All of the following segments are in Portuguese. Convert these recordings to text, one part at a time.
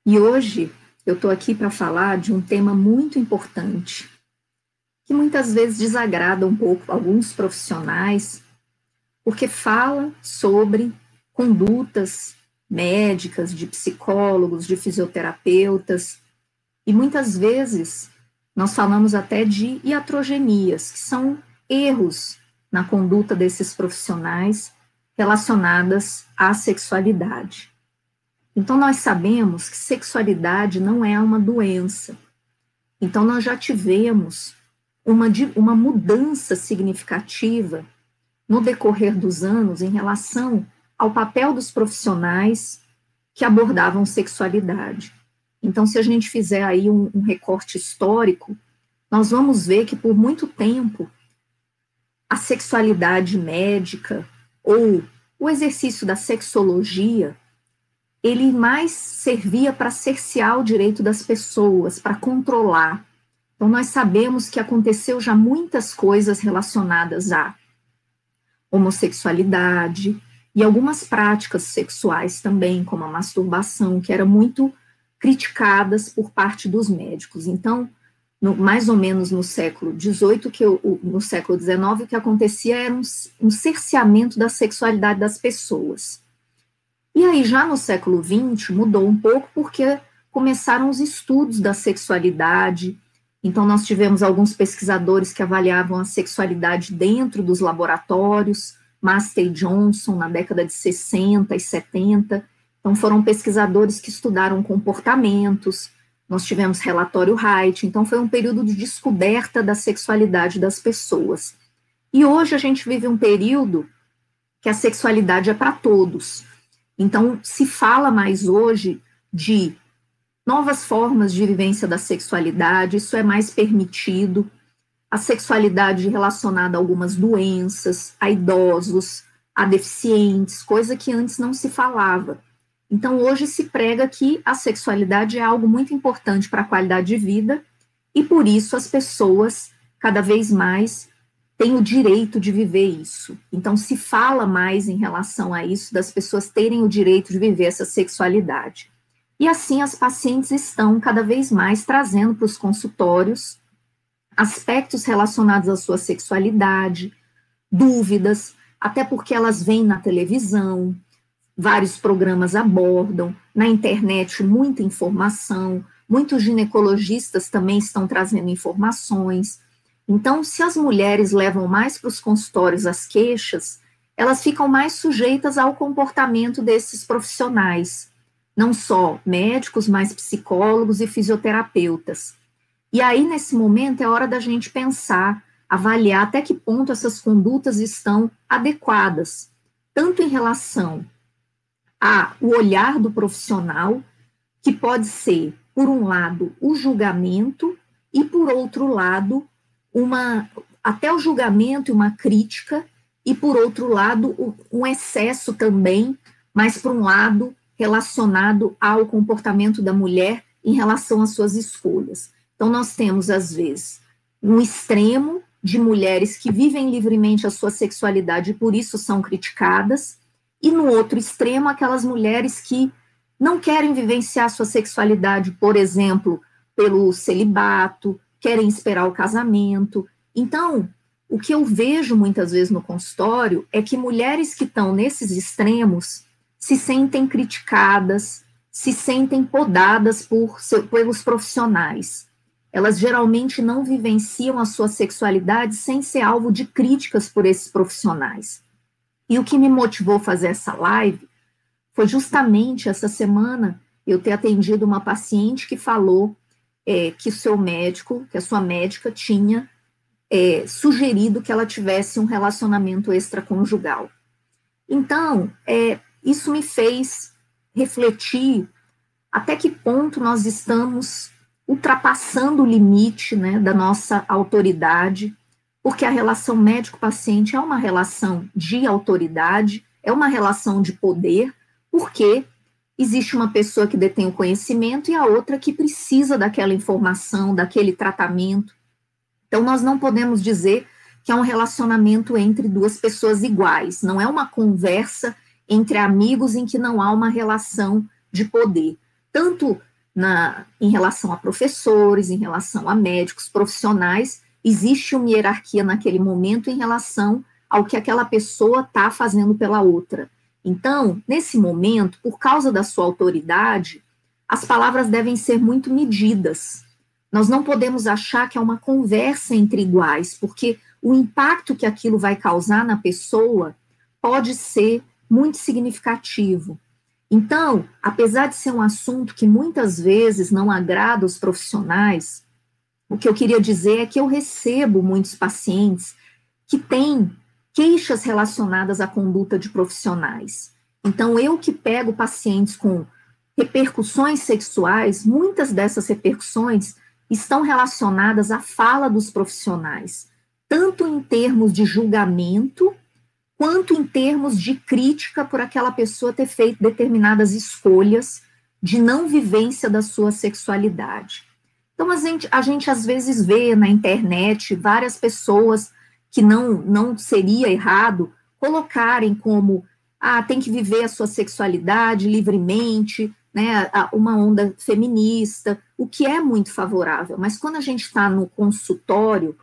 E hoje eu estou aqui para falar de um tema muito importante, que muitas vezes desagrada um pouco alguns profissionais, porque fala sobre condutas médicas, de psicólogos, de fisioterapeutas, e muitas vezes nós falamos até de iatrogenias, que são erros na conduta desses profissionais relacionadas à sexualidade. Então, nós sabemos que sexualidade não é uma doença. Então, nós já tivemos uma mudança significativa no decorrer dos anos em relação ao papel dos profissionais que abordavam sexualidade. Então, se a gente fizer aí um recorte histórico, nós vamos ver que por muito tempo a sexualidade médica ou o exercício da sexologia, ele mais servia para cercear o direito das pessoas, para controlar. Então, nós sabemos que aconteceu já muitas coisas relacionadas à homossexualidade e algumas práticas sexuais também, como a masturbação, que eram muito criticadas por parte dos médicos. Então, mais ou menos no século XVIII, no século XIX, o que acontecia era um cerceamento da sexualidade das pessoas. E aí, já no século XX, mudou um pouco, porque começaram os estudos da sexualidade. Então, nós tivemos alguns pesquisadores que avaliavam a sexualidade dentro dos laboratórios, Master e Johnson, na década de 60 e 70. Então, foram pesquisadores que estudaram comportamentos. Nós tivemos relatório Haidt. Então, foi um período de descoberta da sexualidade das pessoas. E hoje a gente vive um período que a sexualidade é para todos. Então, se fala mais hoje de novas formas de vivência da sexualidade, isso é mais permitido, a sexualidade relacionada a algumas doenças, a idosos, a deficientes, coisa que antes não se falava. Então, hoje se prega que a sexualidade é algo muito importante para a qualidade de vida, e por isso as pessoas, cada vez mais, têm o direito de viver isso. Então, se fala mais em relação a isso, das pessoas terem o direito de viver essa sexualidade. E assim, as pacientes estão cada vez mais trazendo para os consultórios aspectos relacionados à sua sexualidade, dúvidas, até porque elas veem na televisão, vários programas abordam, na internet muita informação, muitos ginecologistas também estão trazendo informações. Então, se as mulheres levam mais para os consultórios as queixas, elas ficam mais sujeitas ao comportamento desses profissionais, não só médicos, mas psicólogos e fisioterapeutas. E aí, nesse momento, é hora da gente pensar, avaliar até que ponto essas condutas estão adequadas, tanto em relação ao olhar do profissional, que pode ser, por um lado, o julgamento, e por outro lado, até o julgamento e uma crítica, e por outro lado, um excesso também, mas por um lado relacionado ao comportamento da mulher em relação às suas escolhas. Então, nós temos, às vezes, um extremo de mulheres que vivem livremente a sua sexualidade e por isso são criticadas, e no outro extremo, aquelas mulheres que não querem vivenciar a sua sexualidade, por exemplo, pelo celibato, querem esperar o casamento. Então, o que eu vejo muitas vezes no consultório é que mulheres que estão nesses extremos se sentem criticadas, se sentem podadas pelos profissionais. Elas geralmente não vivenciam a sua sexualidade sem ser alvo de críticas por esses profissionais. E o que me motivou a fazer essa live foi justamente essa semana eu ter atendido uma paciente que falou que o seu médico, que a sua médica tinha sugerido que ela tivesse um relacionamento extraconjugal. Então, isso me fez refletir até que ponto nós estamos ultrapassando o limite, né, da nossa autoridade, porque a relação médico-paciente é uma relação de autoridade, é uma relação de poder, porque existe uma pessoa que detém o conhecimento e a outra que precisa daquela informação, daquele tratamento. Então, nós não podemos dizer que é um relacionamento entre duas pessoas iguais, não é uma conversa entre amigos em que não há uma relação de poder. Tanto em relação a professores, em relação a médicos, profissionais, existe uma hierarquia naquele momento em relação ao que aquela pessoa está fazendo pela outra. Então, nesse momento, por causa da sua autoridade, as palavras devem ser muito medidas. Nós não podemos achar que é uma conversa entre iguais, porque o impacto que aquilo vai causar na pessoa pode ser muito significativo. Então, apesar de ser um assunto que muitas vezes não agrada os profissionais, o que eu queria dizer é que eu recebo muitos pacientes que têm queixas relacionadas à conduta de profissionais. Então, eu que pego pacientes com repercussões sexuais, muitas dessas repercussões estão relacionadas à fala dos profissionais, tanto em termos de julgamento, quanto em termos de crítica por aquela pessoa ter feito determinadas escolhas de não vivência da sua sexualidade. Então, a gente às vezes vê na internet várias pessoas que não seria errado colocarem como, tem que viver a sua sexualidade livremente, né, uma onda feminista, o que é muito favorável, mas quando a gente está no consultório,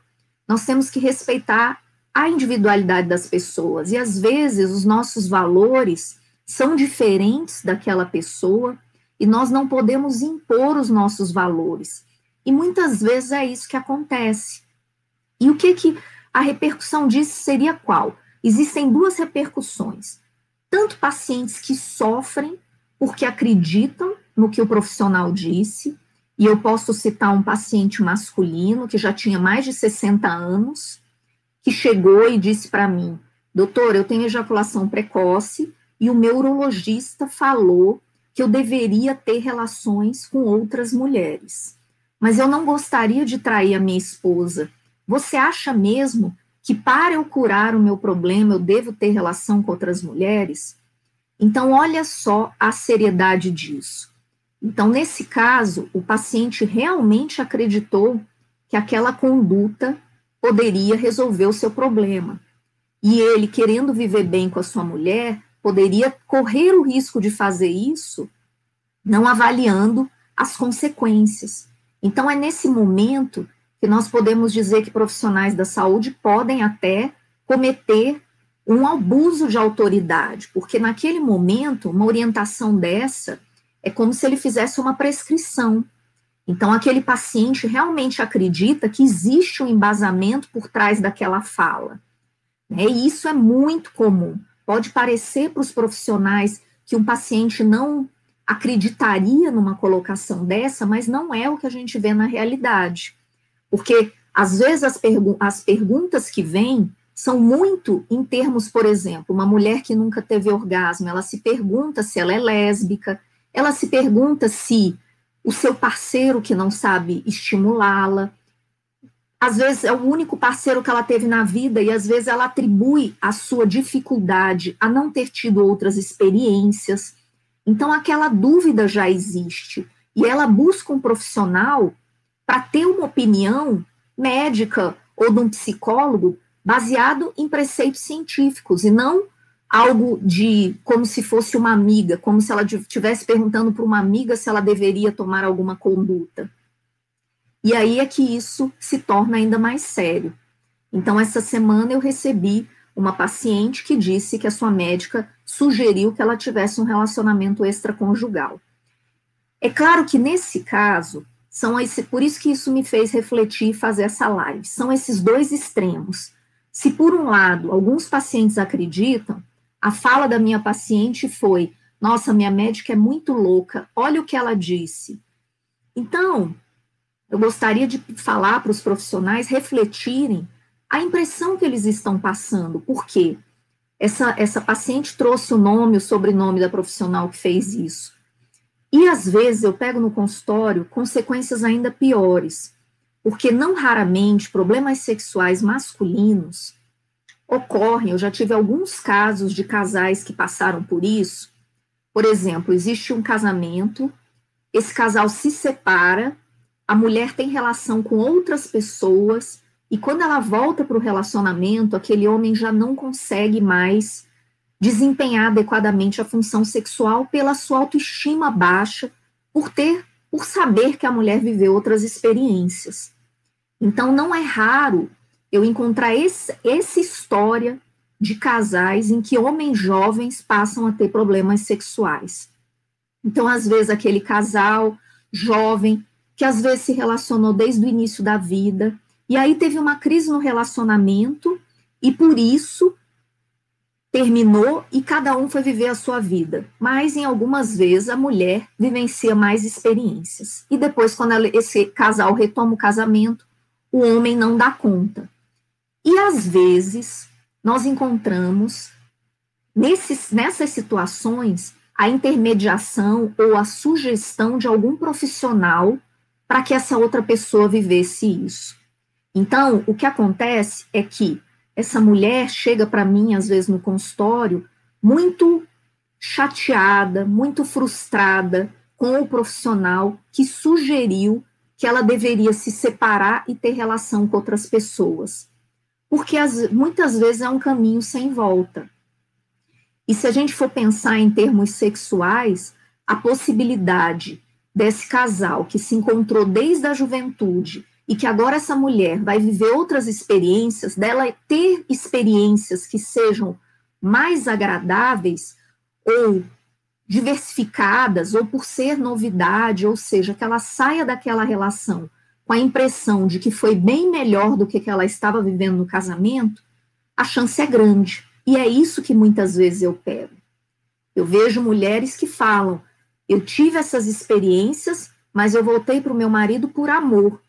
nós temos que respeitar a individualidade das pessoas, e às vezes os nossos valores são diferentes daquela pessoa, e nós não podemos impor os nossos valores, e muitas vezes é isso que acontece. E o que a repercussão disso seria qual? Existem duas repercussões, tanto pacientes que sofrem porque acreditam no que o profissional disse, e eu posso citar um paciente masculino que já tinha mais de 60 anos, que chegou e disse para mim, doutor, eu tenho ejaculação precoce e o meu urologista falou que eu deveria ter relações com outras mulheres, mas eu não gostaria de trair a minha esposa. Você acha mesmo que para eu curar o meu problema eu devo ter relação com outras mulheres? Então, olha só a seriedade disso. Então, nesse caso, o paciente realmente acreditou que aquela conduta poderia resolver o seu problema. E ele, querendo viver bem com a sua mulher, poderia correr o risco de fazer isso, não avaliando as consequências. Então, é nesse momento que nós podemos dizer que profissionais da saúde podem até cometer um abuso de autoridade, porque naquele momento, uma orientação dessa é como se ele fizesse uma prescrição. Então, aquele paciente realmente acredita que existe um embasamento por trás daquela fala, né? E isso é muito comum. Pode parecer para os profissionais que um paciente não acreditaria numa colocação dessa, mas não é o que a gente vê na realidade. Porque, às vezes, as perguntas que vêm são muito em termos, por exemplo, uma mulher que nunca teve orgasmo, ela se pergunta se ela é lésbica, ela se pergunta se o seu parceiro que não sabe estimulá-la, às vezes é o único parceiro que ela teve na vida e às vezes ela atribui a sua dificuldade a não ter tido outras experiências. Então aquela dúvida já existe e ela busca um profissional para ter uma opinião médica ou de um psicólogo baseado em preceitos científicos e não algo de como se fosse uma amiga, como se ela estivesse perguntando para uma amiga se ela deveria tomar alguma conduta. E aí é que isso se torna ainda mais sério. Então, essa semana eu recebi uma paciente que disse que a sua médica sugeriu que ela tivesse um relacionamento extraconjugal. É claro que nesse caso, por isso que isso me fez refletir e fazer essa live, são esses dois extremos. Se por um lado, alguns pacientes acreditam, a fala da minha paciente foi, nossa, minha médica é muito louca, olha o que ela disse. Então, eu gostaria de falar para os profissionais refletirem a impressão que eles estão passando, porque essa paciente trouxe o nome, o sobrenome da profissional que fez isso. E às vezes eu pego no consultório consequências ainda piores, porque não raramente problemas sexuais masculinos ocorrem, eu já tive alguns casos de casais que passaram por isso. Por exemplo, existe um casamento, esse casal se separa, a mulher tem relação com outras pessoas, e quando ela volta para o relacionamento, aquele homem já não consegue mais desempenhar adequadamente a função sexual pela sua autoestima baixa, por ter por saber que a mulher viveu outras experiências. Então, não é raro eu encontrar essa história de casais em que homens jovens passam a ter problemas sexuais. Então, às vezes, aquele casal jovem, que às vezes se relacionou desde o início da vida, e aí teve uma crise no relacionamento, e por isso terminou e cada um foi viver a sua vida. Mas, em algumas vezes, a mulher vivencia mais experiências. E depois, quando esse casal retoma o casamento, o homem não dá conta. E, às vezes, nós encontramos, nessas situações, a intermediação ou a sugestão de algum profissional para que essa outra pessoa vivesse isso. Então, o que acontece é que essa mulher chega para mim, às vezes, no consultório, muito chateada, muito frustrada com o profissional que sugeriu que ela deveria se separar e ter relação com outras pessoas. Porque muitas vezes é um caminho sem volta. E se a gente for pensar em termos sexuais, a possibilidade desse casal que se encontrou desde a juventude e que agora essa mulher vai viver outras experiências, dela ter experiências que sejam mais agradáveis ou diversificadas, ou por ser novidade, ou seja, que ela saia daquela relação com a impressão de que foi bem melhor do que ela estava vivendo no casamento, a chance é grande. E é isso que muitas vezes eu pego. Eu vejo mulheres que falam, eu tive essas experiências, mas eu voltei para o meu marido por amor.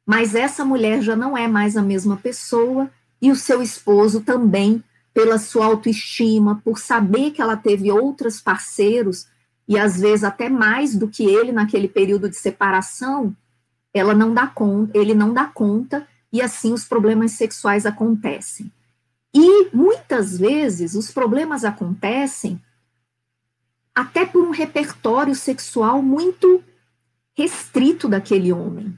Mas essa mulher já não é mais a mesma pessoa e o seu esposo também, pela sua autoestima, por saber que ela teve outros parceiros e às vezes até mais do que ele naquele período de separação, ele não dá conta e assim os problemas sexuais acontecem. E muitas vezes os problemas acontecem até por um repertório sexual muito restrito daquele homem.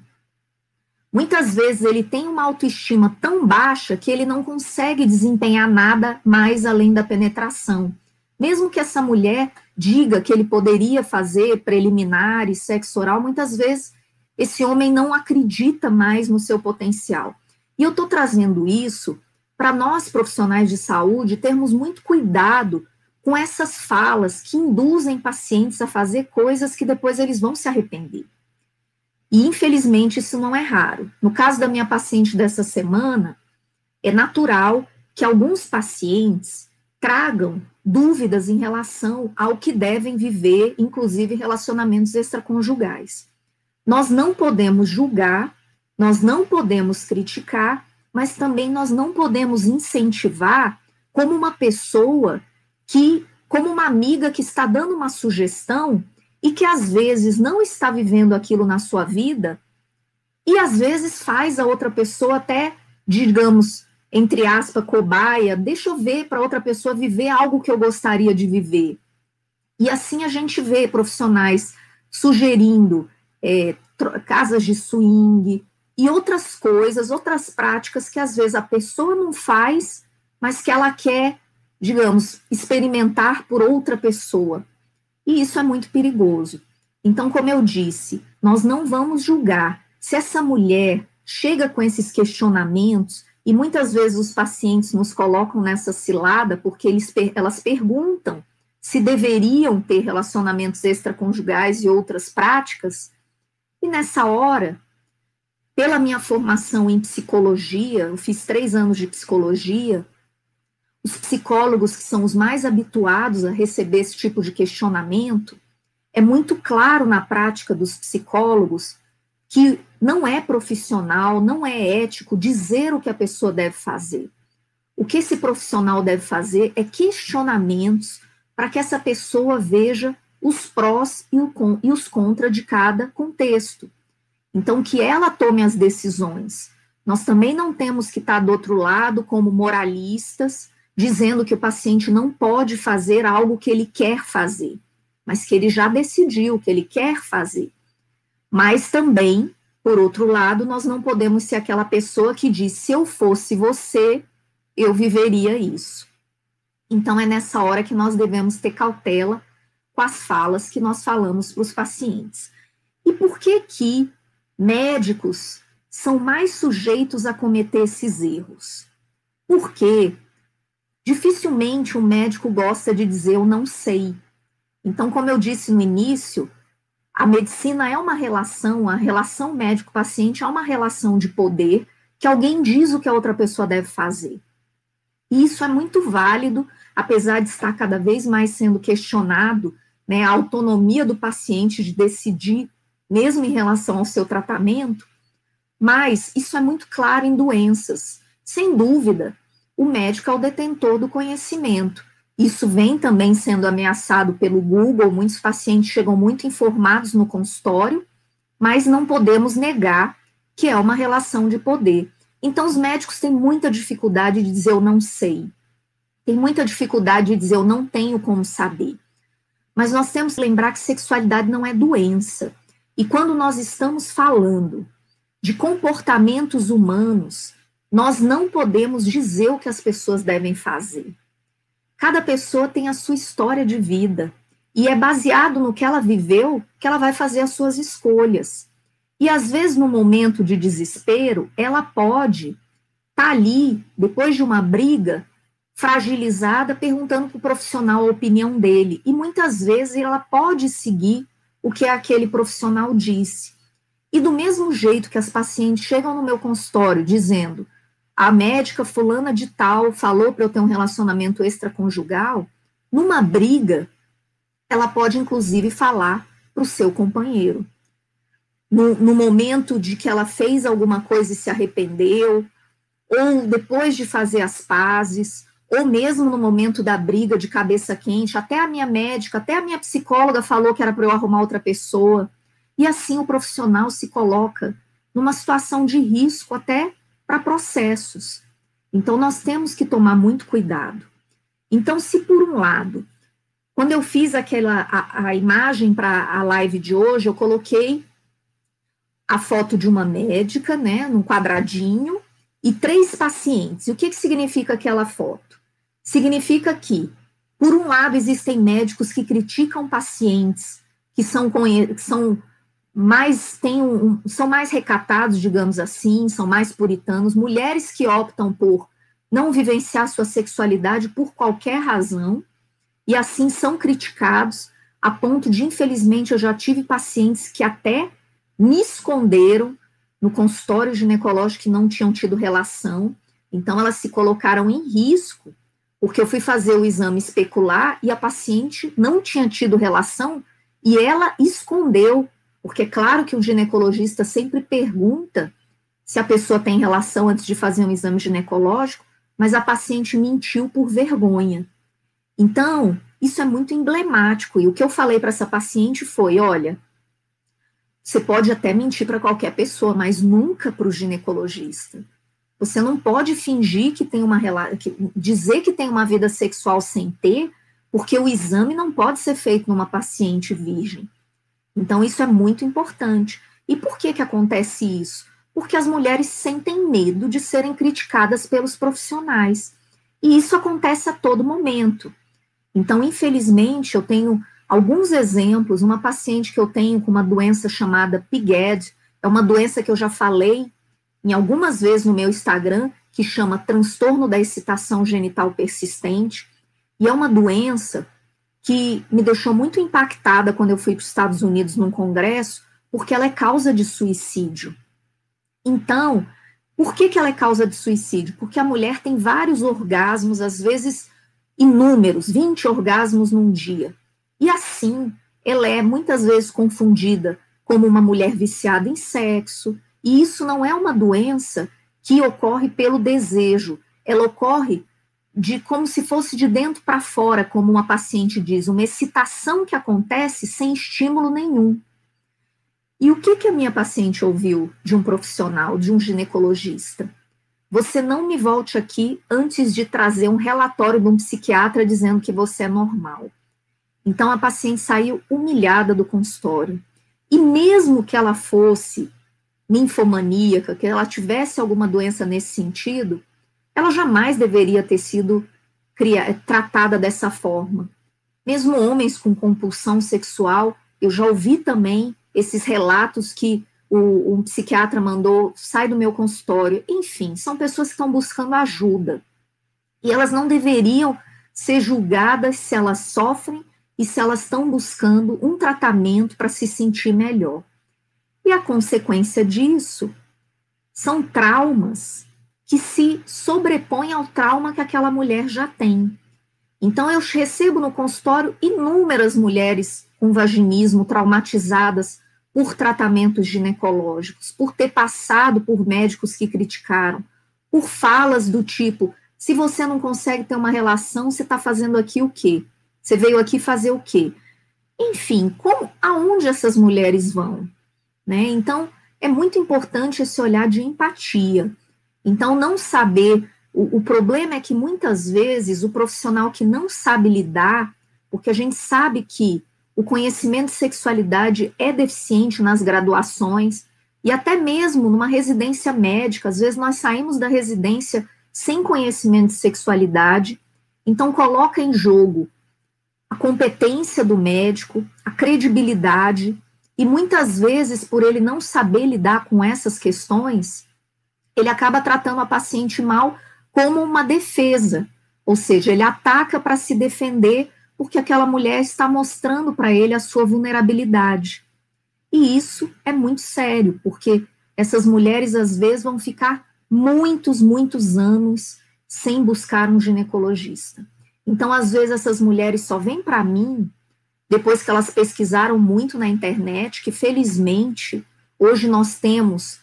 Muitas vezes ele tem uma autoestima tão baixa que ele não consegue desempenhar nada mais além da penetração. Mesmo que essa mulher diga que ele poderia fazer preliminares, sexo oral, muitas vezes esse homem não acredita mais no seu potencial. E eu estou trazendo isso para nós, profissionais de saúde, termos muito cuidado com essas falas que induzem pacientes a fazer coisas que depois eles vão se arrepender. E, infelizmente, isso não é raro. No caso da minha paciente dessa semana, é natural que alguns pacientes tragam dúvidas em relação ao que devem viver, inclusive relacionamentos extraconjugais. Nós não podemos julgar, nós não podemos criticar, mas também nós não podemos incentivar como uma pessoa como uma amiga que está dando uma sugestão e que às vezes não está vivendo aquilo na sua vida e às vezes faz a outra pessoa até, digamos, entre aspas, cobaia, deixa eu ver para outra pessoa viver algo que eu gostaria de viver. E assim a gente vê profissionais sugerindo casas de swing e outras coisas, outras práticas que às vezes a pessoa não faz, mas que ela quer, digamos, experimentar por outra pessoa. E isso é muito perigoso. Então, como eu disse, nós não vamos julgar. Se essa mulher chega com esses questionamentos, e muitas vezes os pacientes nos colocam nessa cilada, porque elas perguntam se deveriam ter relacionamentos extraconjugais e outras práticas, e nessa hora, pela minha formação em psicologia, eu fiz 3 anos de psicologia, os psicólogos que são os mais habituados a receber esse tipo de questionamento, é muito claro na prática dos psicólogos que não é profissional, não é ético dizer o que a pessoa deve fazer. O que esse profissional deve fazer é questionamentos para que essa pessoa veja os prós e os contras de cada contexto. Então, que ela tome as decisões. Nós também não temos que estar do outro lado como moralistas, dizendo que o paciente não pode fazer algo que ele quer fazer, mas que ele já decidiu que ele quer fazer. Mas também, por outro lado, nós não podemos ser aquela pessoa que diz, se eu fosse você, eu viveria isso. Então, é nessa hora que nós devemos ter cautela com as falas que nós falamos para os pacientes. E por que que médicos são mais sujeitos a cometer esses erros? Porque dificilmente um médico gosta de dizer eu não sei. Então, como eu disse no início, a medicina é uma relação, a relação médico-paciente é uma relação de poder que alguém diz o que a outra pessoa deve fazer. E isso é muito válido, apesar de estar cada vez mais sendo questionado, né, a autonomia do paciente de decidir, mesmo em relação ao seu tratamento, mas isso é muito claro em doenças. Sem dúvida, o médico é o detentor do conhecimento. Isso vem também sendo ameaçado pelo Google, muitos pacientes chegam muito informados no consultório, mas não podemos negar que é uma relação de poder. Então, os médicos têm muita dificuldade de dizer eu não sei, tem muita dificuldade de dizer eu não tenho como saber. Mas nós temos que lembrar que sexualidade não é doença. E quando nós estamos falando de comportamentos humanos, nós não podemos dizer o que as pessoas devem fazer. Cada pessoa tem a sua história de vida e é baseado no que ela viveu que ela vai fazer as suas escolhas. E às vezes, no momento de desespero, ela pode estar ali, depois de uma briga, fragilizada, perguntando para o profissional a opinião dele. E muitas vezes ela pode seguir o que aquele profissional disse. E do mesmo jeito que as pacientes chegam no meu consultório dizendo a médica fulana de tal falou para eu ter um relacionamento extraconjugal, numa briga, ela pode inclusive falar para o seu companheiro. No momento de que ela fez alguma coisa e se arrependeu, ou depois de fazer as pazes, ou mesmo no momento da briga de cabeça quente, até a minha médica, até a minha psicóloga falou que era para eu arrumar outra pessoa, e assim o profissional se coloca numa situação de risco até para processos. Então, nós temos que tomar muito cuidado. Então, se por um lado, quando eu fiz a imagem para a live de hoje, eu coloquei a foto de uma médica, né, num quadradinho, e 3 pacientes. E o que significa aquela foto? Significa que, por um lado, existem médicos que criticam pacientes que são são mais recatados, digamos assim, são mais puritanos, mulheres que optam por não vivenciar sua sexualidade por qualquer razão, e assim são criticados, a ponto de, infelizmente, eu já tive pacientes que até me esconderam no consultório ginecológico que não tinham tido relação, então elas se colocaram em risco, porque eu fui fazer o exame especular e a paciente não tinha tido relação e ela escondeu, porque é claro que o ginecologista sempre pergunta se a pessoa tem relação antes de fazer um exame ginecológico, mas a paciente mentiu por vergonha. Então, isso é muito emblemático, e o que eu falei para essa paciente foi, olha, você pode até mentir para qualquer pessoa, mas nunca para o ginecologista. Você não pode fingir que tem dizer que tem uma vida sexual sem ter, porque o exame não pode ser feito numa paciente virgem. Então, isso é muito importante. E por que acontece isso? Porque as mulheres sentem medo de serem criticadas pelos profissionais. E isso acontece a todo momento. Então, infelizmente, eu tenho alguns exemplos. Uma paciente que eu tenho com uma doença chamada PGAD, é uma doença que eu já falei em algumas vezes no meu Instagram, que chama transtorno da excitação genital persistente, e é uma doença que me deixou muito impactada quando eu fui para os Estados Unidos num congresso, porque ela é causa de suicídio. Então, por que ela é causa de suicídio? Porque a mulher tem vários orgasmos, às vezes inúmeros, 20 orgasmos num dia. E assim, ela é muitas vezes confundida como uma mulher viciada em sexo, e isso não é uma doença que ocorre pelo desejo, ela ocorre como se fosse de dentro para fora, como uma paciente diz, uma excitação que acontece sem estímulo nenhum. E o que a minha paciente ouviu de um profissional, de um ginecologista? Você não me volte aqui antes de trazer um relatório de um psiquiatra dizendo que você é normal. Então, a paciente saiu humilhada do consultório. E mesmo que ela fosse ninfomaníaca, que ela tivesse alguma doença nesse sentido, ela jamais deveria ter sido tratada dessa forma. Mesmo homens com compulsão sexual, eu já ouvi também esses relatos que um psiquiatra mandou, sai do meu consultório, enfim, são pessoas que estão buscando ajuda. E elas não deveriam ser julgadas se elas sofrem e se elas estão buscando um tratamento para se sentir melhor. E a consequência disso são traumas que se sobrepõem ao trauma que aquela mulher já tem. Então, eu recebo no consultório inúmeras mulheres com vaginismo traumatizadas por tratamentos ginecológicos, por ter passado por médicos que criticaram, por falas do tipo, se você não consegue ter uma relação, você está fazendo aqui o quê? Você veio aqui fazer o quê? Enfim, aonde essas mulheres vão? Né? Então, é muito importante esse olhar de empatia. Então, não saber, o problema é que muitas vezes o profissional que não sabe lidar, porque a gente sabe que o conhecimento de sexualidade é deficiente nas graduações, e até mesmo numa residência médica, às vezes nós saímos da residência sem conhecimento de sexualidade, então coloca em jogo a competência do médico, a credibilidade, e muitas vezes, por ele não saber lidar com essas questões, ele acaba tratando a paciente mal como uma defesa, ou seja, ele ataca para se defender porque aquela mulher está mostrando para ele a sua vulnerabilidade. E isso é muito sério, porque essas mulheres, às vezes, vão ficar muitos anos sem buscar um ginecologista. Então, às vezes, essas mulheres só vêm para mim depois que elas pesquisaram muito na internet, que felizmente, hoje nós temos,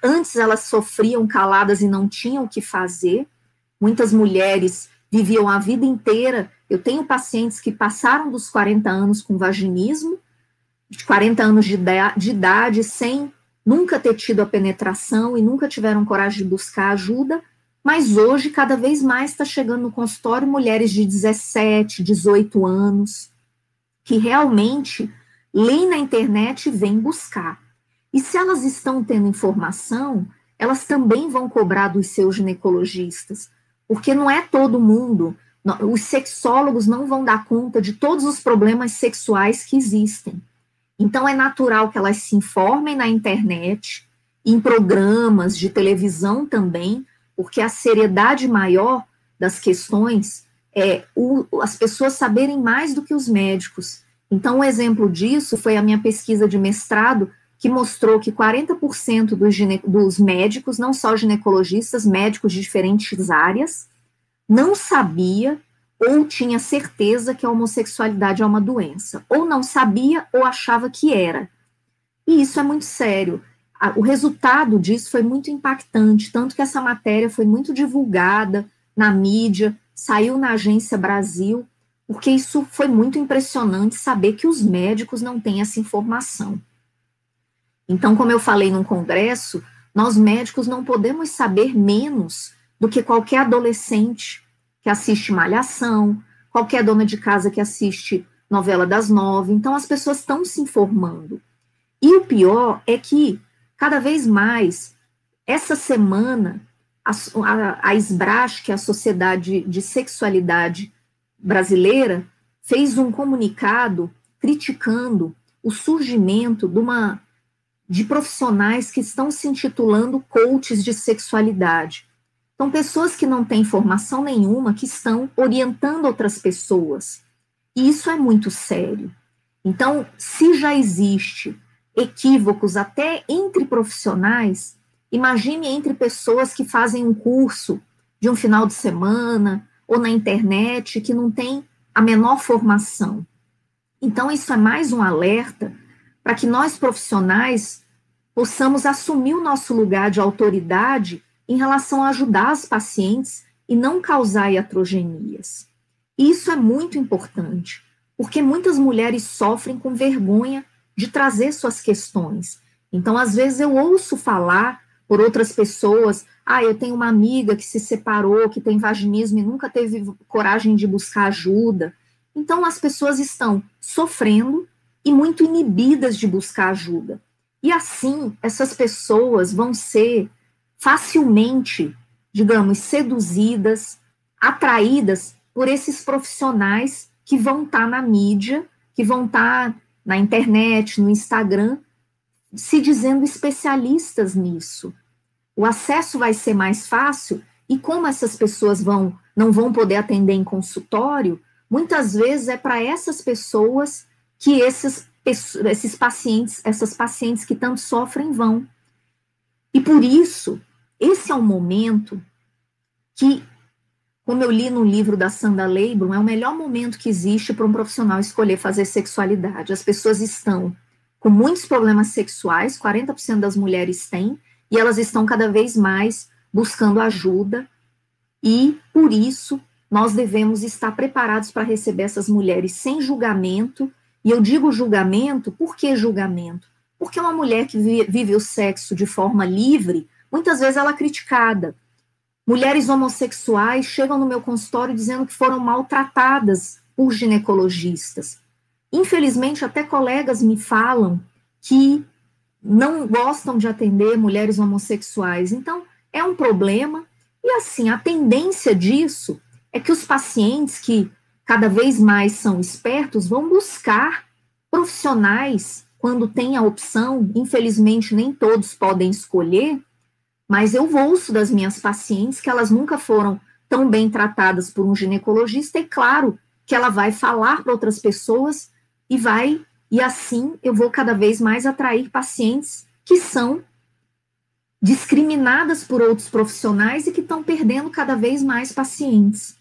antes elas sofriam caladas e não tinham o que fazer, muitas mulheres viviam a vida inteira. Eu tenho pacientes que passaram dos 40 anos com vaginismo, de 40 anos de idade, sem nunca ter tido a penetração e nunca tiveram coragem de buscar ajuda, mas hoje, cada vez mais, está chegando no consultório mulheres de 17, 18 anos, que realmente leem na internet e vêm buscar. E se elas estão tendo informação, elas também vão cobrar dos seus ginecologistas, porque não é todo mundo, os sexólogos não vão dar conta de todos os problemas sexuais que existem. Então, é natural que elas se informem na internet, em programas de televisão também, porque a seriedade maior das questões é as pessoas saberem mais do que os médicos. Então, um exemplo disso foi a minha pesquisa de mestrado, que mostrou que 40% dos médicos, não só ginecologistas, médicos de diferentes áreas, não sabia ou tinha certeza que a homossexualidade é uma doença, ou não sabia ou achava que era. E isso é muito sério. O resultado disso foi muito impactante, tanto que essa matéria foi muito divulgada na mídia, saiu na Agência Brasil, porque isso foi muito impressionante saber que os médicos não têm essa informação. Então, como eu falei num congresso, nós médicos não podemos saber menos do que qualquer adolescente que assiste Malhação, qualquer dona de casa que assiste Novela das 9. Então, as pessoas estão se informando. E o pior é que, cada vez mais, essa semana, a SBRASH, que é a Sociedade de Sexualidade Brasileira, fez um comunicado criticando o surgimento de profissionais que estão se intitulando coaches de sexualidade. Então, pessoas que não têm formação nenhuma, que estão orientando outras pessoas. E isso é muito sério. Então, se já existe equívocos até entre profissionais, imagine entre pessoas que fazem um curso de um final de semana ou na internet, que não tem a menor formação. Então, isso é mais um alerta para que nós, profissionais, possamos assumir o nosso lugar de autoridade em relação a ajudar as pacientes e não causar iatrogenias. Isso é muito importante, porque muitas mulheres sofrem com vergonha de trazer suas questões. Então, às vezes, eu ouço falar por outras pessoas, eu tenho uma amiga que se separou, que tem vaginismo e nunca teve coragem de buscar ajuda. Então, as pessoas estão sofrendo e muito inibidas de buscar ajuda. E assim, essas pessoas vão ser facilmente, digamos, seduzidas, atraídas por esses profissionais que vão estar na mídia, que vão estar na internet, no Instagram, se dizendo especialistas nisso. O acesso vai ser mais fácil, e como essas pessoas não vão poder atender em consultório, muitas vezes é para essas pessoas que esses pacientes, essas pacientes que tanto sofrem vão. E por isso, esse é um momento que, como eu li no livro da Sandra Leibron, é o melhor momento que existe para um profissional escolher fazer sexualidade. As pessoas estão com muitos problemas sexuais, 40% das mulheres têm, e elas estão cada vez mais buscando ajuda, e por isso nós devemos estar preparados para receber essas mulheres sem julgamento. E eu digo julgamento, por que julgamento? Porque uma mulher que vive o sexo de forma livre, muitas vezes ela é criticada. Mulheres homossexuais chegam no meu consultório dizendo que foram maltratadas por ginecologistas. Infelizmente, até colegas me falam que não gostam de atender mulheres homossexuais. Então, é um problema. E assim, a tendência disso é que os pacientes que cada vez mais são espertos vão buscar profissionais quando tem a opção. Infelizmente, nem todos podem escolher, mas eu ouço das minhas pacientes que elas nunca foram tão bem tratadas por um ginecologista, e claro que ela vai falar para outras pessoas e assim eu vou cada vez mais atrair pacientes que são discriminadas por outros profissionais e que estão perdendo cada vez mais pacientes.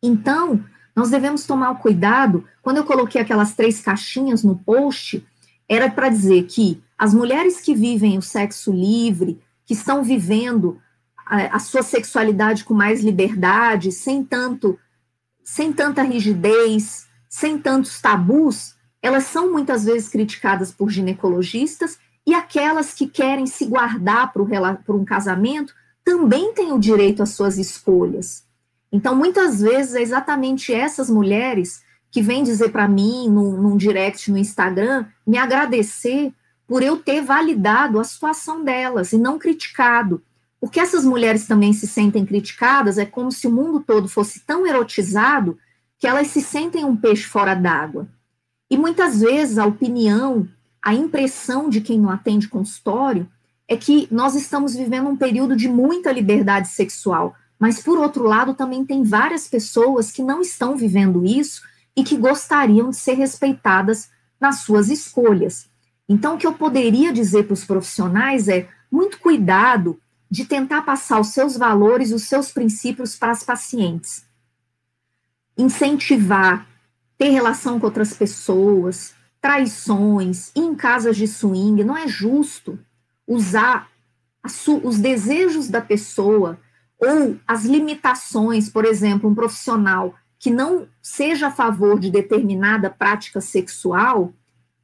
Então, nós devemos tomar o cuidado. Quando eu coloquei aquelas 3 caixinhas no post, era para dizer que as mulheres que vivem o sexo livre, que estão vivendo a sua sexualidade com mais liberdade, sem tanta rigidez, sem tantos tabus, elas são muitas vezes criticadas por ginecologistas, e aquelas que querem se guardar para um casamento também têm o direito às suas escolhas. Então, muitas vezes, é exatamente essas mulheres que vêm dizer para mim, num direct no Instagram, me agradecer por eu ter validado a situação delas e não criticado. Porque essas mulheres também se sentem criticadas, é como se o mundo todo fosse tão erotizado que elas se sentem um peixe fora d'água. E muitas vezes a opinião, a impressão de quem não atende consultório é que nós estamos vivendo um período de muita liberdade sexual, mas por outro lado também tem várias pessoas que não estão vivendo isso e que gostariam de ser respeitadas nas suas escolhas. Então, o que eu poderia dizer para os profissionais é muito cuidado de tentar passar os seus valores, os seus princípios para as pacientes. Incentivar, ter relação com outras pessoas, traições, ir em casas de swing. Não é justo usar os desejos da pessoa ou as limitações. Por exemplo, um profissional que não seja a favor de determinada prática sexual,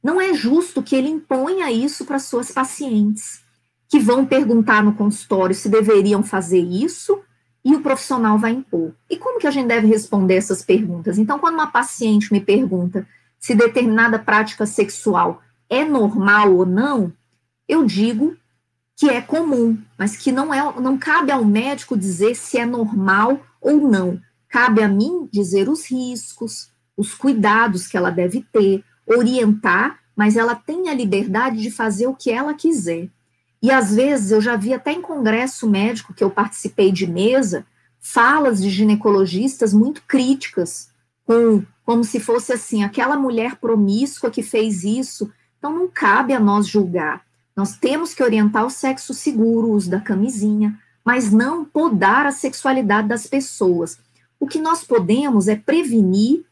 não é justo que ele imponha isso para suas pacientes, que vão perguntar no consultório se deveriam fazer isso, e o profissional vai impor. E como que a gente deve responder essas perguntas? Então, quando uma paciente me pergunta se determinada prática sexual é normal ou não, eu digo que é comum, mas que não cabe ao médico dizer se é normal ou não. Cabe a mim dizer os riscos, os cuidados que ela deve ter, orientar, mas ela tem a liberdade de fazer o que ela quiser. E às vezes eu já vi até em congresso médico que eu participei de mesa, falas de ginecologistas muito críticas, como se fosse assim, aquela mulher promíscua que fez isso. Então não cabe a nós julgar. Nós temos que orientar o sexo seguro, o uso da camisinha, mas não podar a sexualidade das pessoas. O que nós podemos é prevenir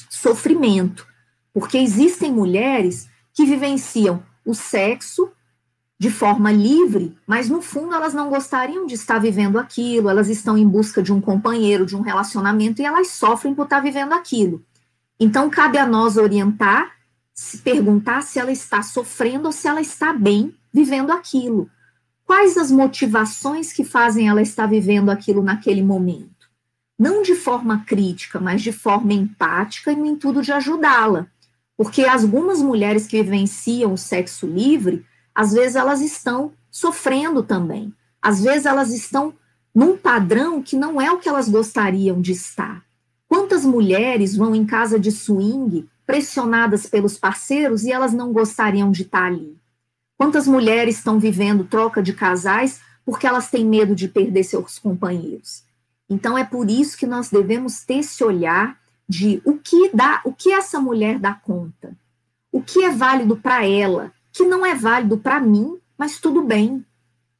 sofrimento, porque existem mulheres que vivenciam o sexo de forma livre, mas no fundo elas não gostariam de estar vivendo aquilo, elas estão em busca de um companheiro, de um relacionamento, e elas sofrem por estar vivendo aquilo. Então, cabe a nós orientar, se perguntar se ela está sofrendo ou se ela está bem vivendo aquilo. Quais as motivações que fazem ela estar vivendo aquilo naquele momento? Não de forma crítica, mas de forma empática e no intuito de ajudá-la. Porque algumas mulheres que vivenciam o sexo livre, às vezes elas estão sofrendo também. Às vezes elas estão num padrão que não é o que elas gostariam de estar. Quantas mulheres vão em casa de swing pressionadas pelos parceiros e elas não gostariam de estar ali? Quantas mulheres estão vivendo troca de casais porque elas têm medo de perder seus companheiros? Então, é por isso que nós devemos ter esse olhar de o que essa mulher dá conta, o que é válido para ela, que não é válido para mim, mas tudo bem.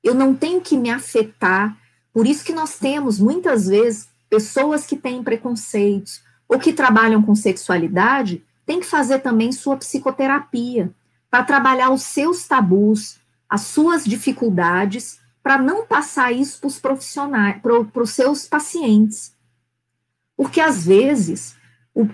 Eu não tenho que me afetar. Por isso que nós temos, muitas vezes, pessoas que têm preconceitos ou que trabalham com sexualidade, têm que fazer também sua psicoterapia, para trabalhar os seus tabus, as suas dificuldades, para não passar isso para os profissionais, para os seus pacientes. Porque, às vezes,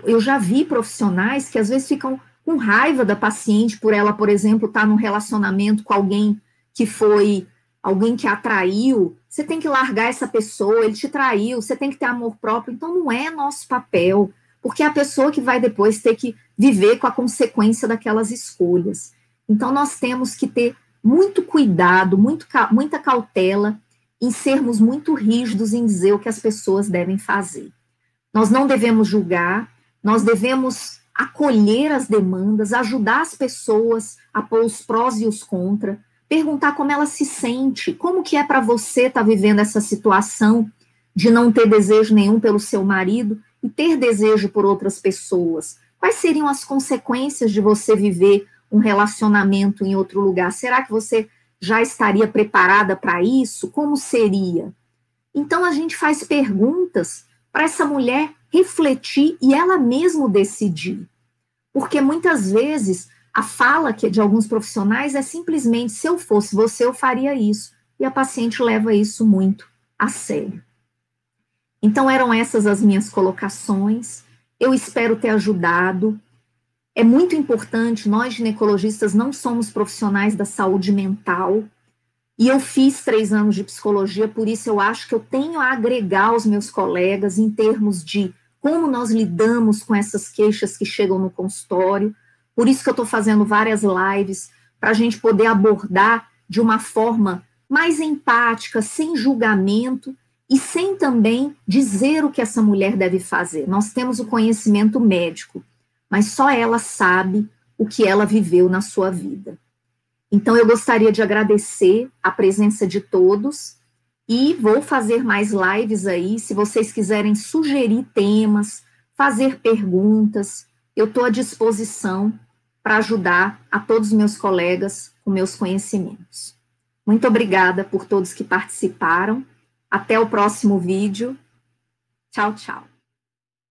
eu já vi profissionais que, às vezes, ficam com raiva da paciente por ela, por exemplo, estar num relacionamento com alguém que foi alguém que atraiu. Você tem que largar essa pessoa, ele te traiu, você tem que ter amor próprio. Então, não é nosso papel, porque é a pessoa que vai depois ter que viver com a consequência daquelas escolhas. Então, nós temos que ter muito cuidado, muita cautela em sermos muito rígidos em dizer o que as pessoas devem fazer. Nós não devemos julgar, nós devemos acolher as demandas, ajudar as pessoas a pôr os prós e os contras, perguntar como ela se sente, como que é para você estar vivendo essa situação de não ter desejo nenhum pelo seu marido e ter desejo por outras pessoas. Quais seriam as consequências de você viver um relacionamento em outro lugar? Será que você já estaria preparada para isso? Como seria? Então, a gente faz perguntas para essa mulher refletir e ela mesma decidir. Porque muitas vezes a fala de alguns profissionais é simplesmente: se eu fosse você, eu faria isso. E a paciente leva isso muito a sério. Então, eram essas as minhas colocações. Eu espero ter ajudado. É muito importante, nós ginecologistas não somos profissionais da saúde mental. E eu fiz 3 anos de psicologia, por isso eu acho que eu tenho a agregar aos meus colegas em termos de como nós lidamos com essas queixas que chegam no consultório. Por isso que eu estou fazendo várias lives, para a gente poder abordar de uma forma mais empática, sem julgamento, e sem também dizer o que essa mulher deve fazer. Nós temos o conhecimento médico, mas só ela sabe o que ela viveu na sua vida. Então, eu gostaria de agradecer a presença de todos e vou fazer mais lives aí. Se vocês quiserem sugerir temas, fazer perguntas, eu estou à disposição para ajudar a todos os meus colegas com meus conhecimentos. Muito obrigada por todos que participaram. Até o próximo vídeo. Tchau, tchau.